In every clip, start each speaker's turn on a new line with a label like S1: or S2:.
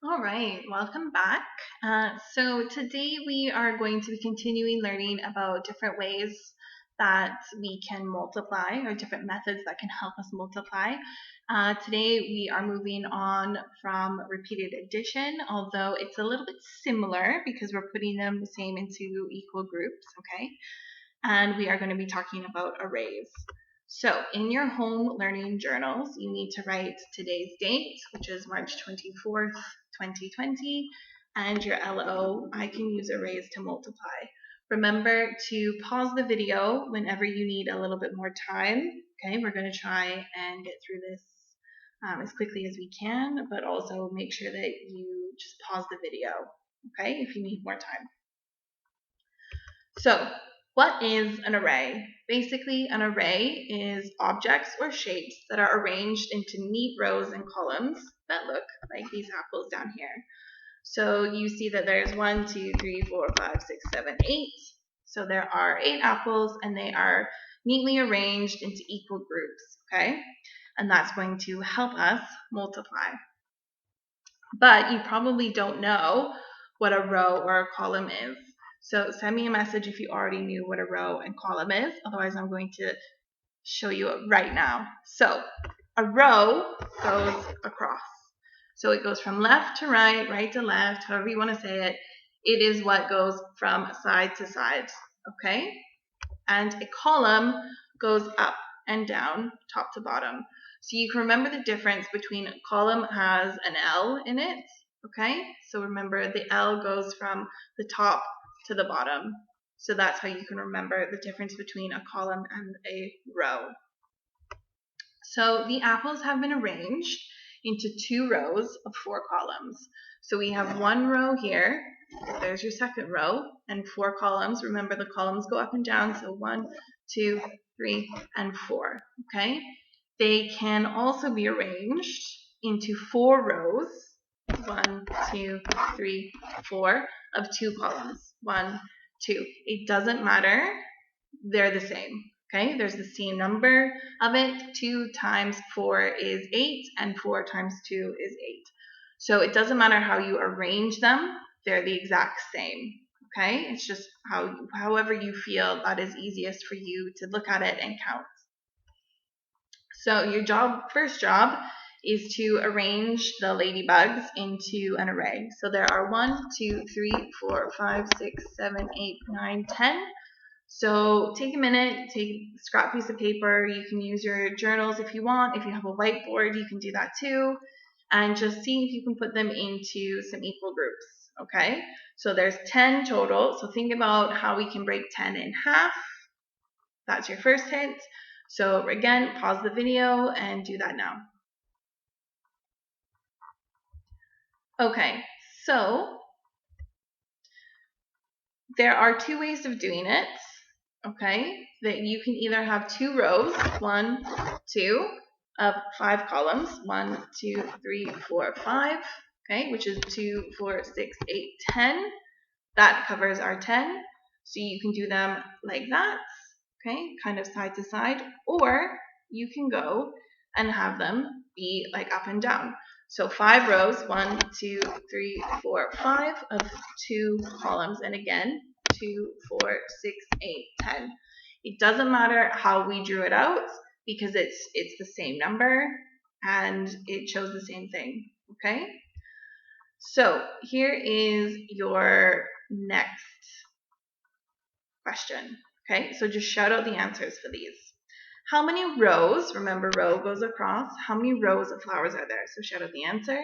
S1: All right, welcome back. So today we are going to be continuing learning about different ways that we can multiply or different methods that can help us multiply. Today we are moving on from repeated addition, although it's a little bit similar because we're putting them the same into equal groups, okay? And we are going to be talking about arrays. So in your home learning journals, you need to write today's date, which is March 24th, 2020, and your LO. I can use arrays to multiply. Remember to pause the video whenever you need a little bit more time. Okay, we're going to try and get through this as quickly as we can, but also make sure that you just pause the video, okay, if you need more time. So, what is an array? Basically, an array is objects or shapes that are arranged into neat rows and columns that look like these apples down here. So you see that there's 1, 2, 3, 4, 5, 6, 7, 8. So there are 8 apples and they are neatly arranged into equal groups, okay? And that's going to help us multiply. But you probably don't know what a row or a column is. So send me a message if you already knew what a row and column is. Otherwise, I'm going to show you it right now. So a row goes across. So it goes from left to right, right to left, however you want to say it. It is what goes from side to side, okay? And a column goes up and down, top to bottom. So you can remember the difference between a column has an L in it, okay? So remember the L goes from the top to the bottom. So that's how you can remember the difference between a column and a row. So the apples have been arranged into 2 rows of 4 columns. So we have 1 row here, there's your second row, and 4 columns. Remember the columns go up and down, so 1, 2, 3, and 4, okay? They can also be arranged into 4 rows, 1, 2, 3, 4, of 2 columns, 1, 2. It doesn't matter, they're the same. Okay, there's the same number of it. 2 times 4 is 8, and 4 times 2 is 8. So it doesn't matter how you arrange them, they're the exact same. Okay, it's just however you feel that is easiest for you to look at it and count. So your first job is to arrange the ladybugs into an array. So there are 1, 2, 3, 4, 5, 6, 7, 8, 9, 10. So take a minute, take a scrap piece of paper. You can use your journals if you want. If you have a whiteboard, you can do that too. And just see if you can put them into some equal groups, okay? So there's 10 total. So think about how we can break 10 in half. That's your first hint. So again, pause the video and do that now. Okay, so there are 2 ways of doing it. Okay, that you can either have 2 rows, 1, 2, of 5 columns, 1, 2, 3, 4, 5, okay, which is 2, 4, 6, 8, 10. That covers our 10. So you can do them like that, okay, kind of side to side, or you can go and have them be like up and down. So 5 rows, 1, 2, 3, 4, 5 of 2 columns, and again, 2, 4, 6, 8, 10. It doesn't matter how we drew it out because it's the same number and it shows the same thing, okay? So here is your next question, okay? So just shout out the answers for these. How many rows, remember row goes across, how many rows of flowers are there? So shout out the answer.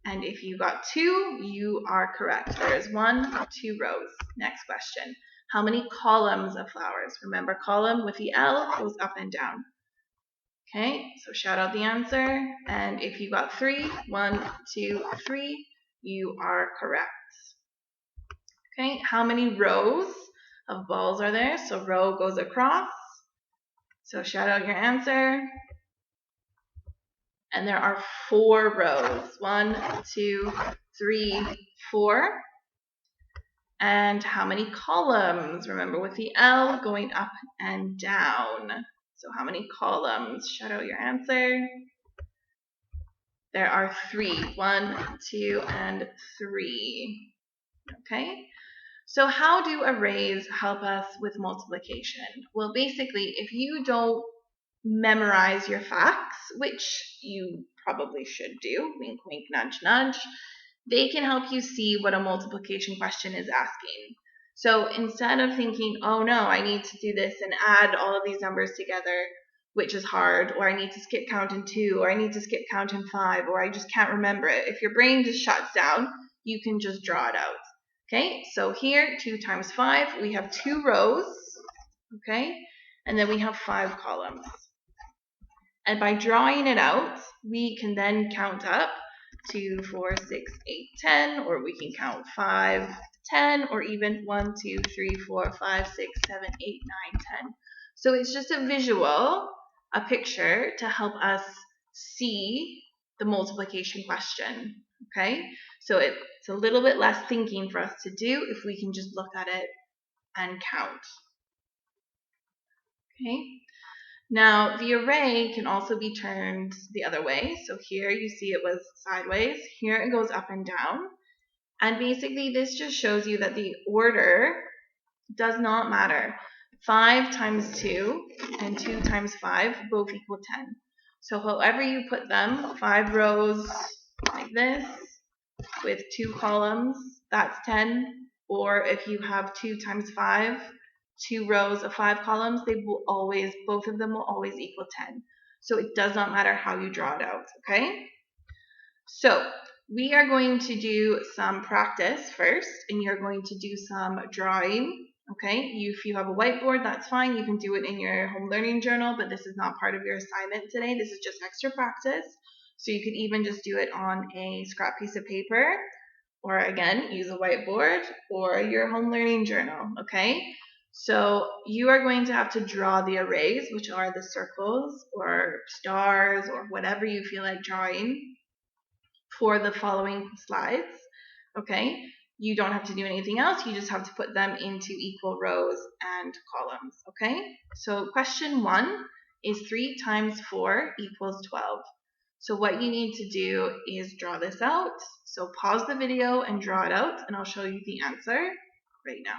S1: And if you got 2, you are correct. There is 1, 2 rows. Next question. How many columns of flowers? Remember, column with the L goes up and down. Okay, so shout out the answer. And if you got 3, 1, 2, 3, you are correct. Okay, how many rows of balls are there? So row goes across. So shout out your answer. And there are 4 rows. 1, 2, 3, 4. And how many columns? Remember with the L going up and down. So how many columns? Shout out your answer. There are 3. 1, 2, and 3. Okay? So how do arrays help us with multiplication? Well, basically, if you don't memorize your facts, which you probably should do, wink, wink, nudge, nudge, they can help you see what a multiplication question is asking. So instead of thinking, oh no, I need to do this and add all of these numbers together, which is hard, or I need to skip count in 2, or I need to skip count in 5, or I just can't remember it. If your brain just shuts down, you can just draw it out. Okay, so here, 2 times 5, we have 2 rows, okay, and then we have 5 columns. And by drawing it out, we can then count up 2, 4, 6, 8, 10, or we can count 5, 10, or even 1, 2, 3, 4, 5, 6, 7, 8, 9, 10. So it's just a visual, a picture to help us see the multiplication question, okay? So it's a little bit less thinking for us to do if we can just look at it and count, okay? Now, the array can also be turned the other way. So here you see it was sideways. Here it goes up and down. And basically, this just shows you that the order does not matter. 5 times 2 and 2 times 5 both equal 10. So however you put them, 5 rows like this with 2 columns, that's 10. Or if you have 2 times 5, 2 rows of 5 columns, both of them will always equal 10. So it does not matter how you draw it out, okay? So we are going to do some practice first, and you're going to do some drawing, okay? If you have a whiteboard, that's fine. You can do it in your home learning journal, but this is not part of your assignment today. This is just extra practice. So you could even just do it on a scrap piece of paper, or again, use a whiteboard or your home learning journal, okay? So you are going to have to draw the arrays, which are the circles or stars or whatever you feel like drawing for the following slides, okay? You don't have to do anything else. You just have to put them into equal rows and columns, okay? So question 1 is 3 times 4 equals 12. So what you need to do is draw this out. So pause the video and draw it out, and I'll show you the answer right now.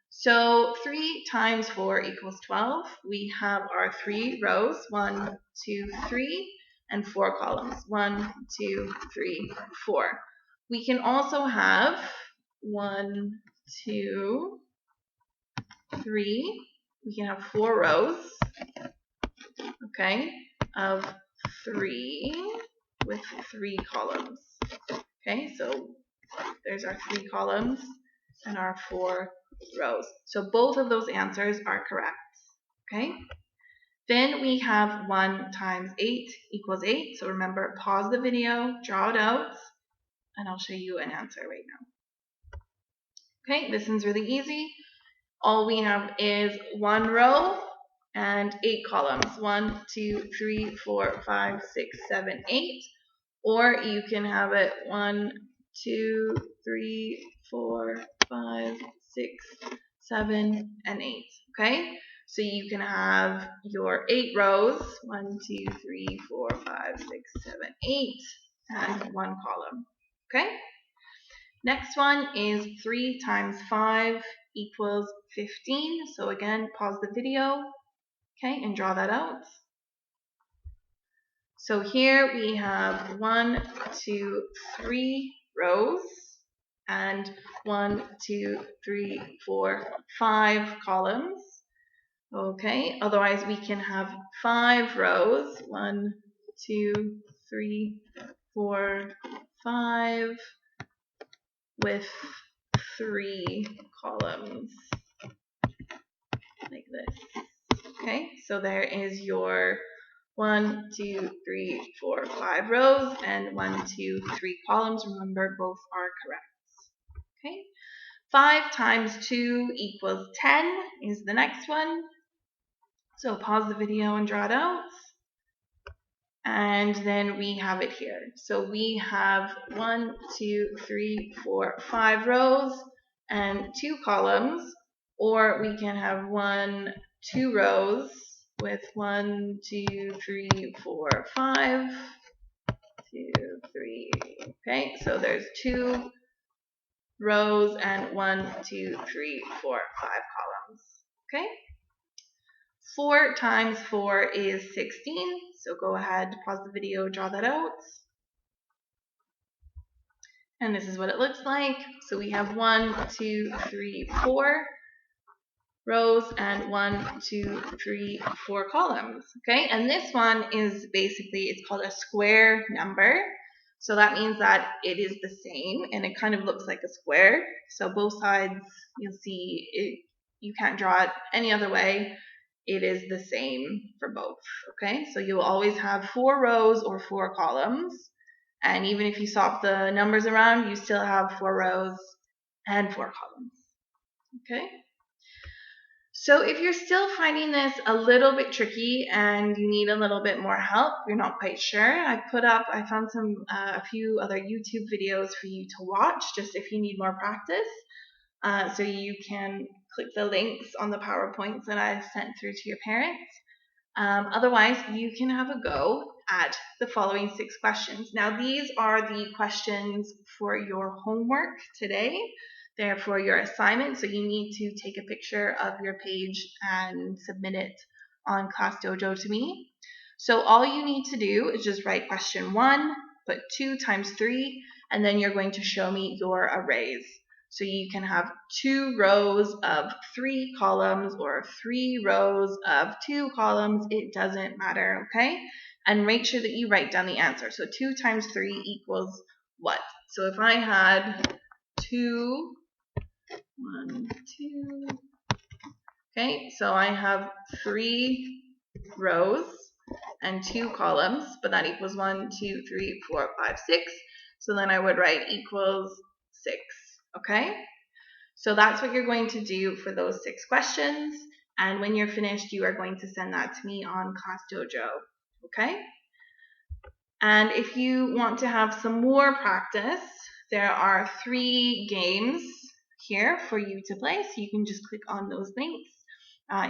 S1: So 3 times 4 equals 12. We have our 3 rows, 1, 2, 3, and 4 columns, 1, 2, 3, 4. We can also have 1, 2, 3. We can have 4 rows, okay, of 3 with 3 columns. Okay, so there's our 3 columns and our 4 rows. So both of those answers are correct. Okay, then we have 1 times 8 equals 8. So remember, pause the video, draw it out, and I'll show you an answer right now. Okay, this one's really easy. All we have is 1 row and 8 columns. 1, 2, 3, 4, 5, 6, 7, 8. Or you can have it 1, 2, 3, 4, 5, 6, 7, and 8. Okay? So you can have your 8 rows, 1, 2, 3, 4, 5, 6, 7, 8, and 1 column. Okay? Next one is 3 times 5 equals 15. So again, pause the video, okay, and draw that out. So here we have 1, 2, 3 rows and 1, 2, 3, 4, 5 columns. Okay, otherwise we can have 5 rows, 1, 2, 3, 4, 5 with 3 columns like this. Okay, so there is your 1, 2, 3, 4, 5 rows and 1, 2, 3 columns. Remember, both are correct. Okay, 5 times 2 equals 10 is the next one. So pause the video and draw it out. And then we have it here. So we have 1, 2, 3, 4, 5 rows and 2 columns, or we can have 1, 2 rows with 1, 2, 3, 4, 5 3. Okay, so there's 2 rows and 1, 2, 3, 4, 5 columns. Okay, 4 times 4 is 16. So go ahead, pause the video, draw that out. And this is what it looks like. So we have 1, 2, 3, 4 rows and 1, 2, 3, 4 columns. Okay, and this one is basically, it's called a square number. So that means that it is the same and it kind of looks like a square. So both sides, you'll see it, you can't draw it any other way. It is the same for both. Okay, so you'll always have 4 rows or 4 columns. And even if you swap the numbers around, you still have 4 rows and 4 columns. Okay. So if you're still finding this a little bit tricky and you need a little bit more help, you're not quite sure, I found a few other YouTube videos for you to watch just if you need more practice. So you can click the links on the PowerPoints that I sent through to your parents. Otherwise, you can have a go at the following 6 questions. Now, these are the questions for your homework today. They're for your assignment, so you need to take a picture of your page and submit it on Class Dojo to me. So all you need to do is just write question 1, put 2 times 3, and then you're going to show me your arrays. So you can have 2 rows of 3 columns or 3 rows of 2 columns. It doesn't matter, okay? And make sure that you write down the answer. So 2 times 3 equals what? So if I had 2, 1, 2, okay, so I have 3 rows and 2 columns, but that equals 1, 2, 3, 4, 5, 6. So then I would write equals 6, okay? So that's what you're going to do for those 6 questions. And when you're finished, you are going to send that to me on Class Dojo, okay? And if you want to have some more practice, there are 3 games here for you to play. So you can just click on those links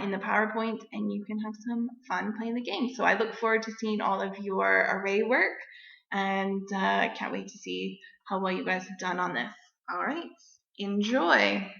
S1: in the PowerPoint and you can have some fun playing the game. So I look forward to seeing all of your array work and I can't wait to see how well you guys have done on this. All right, enjoy.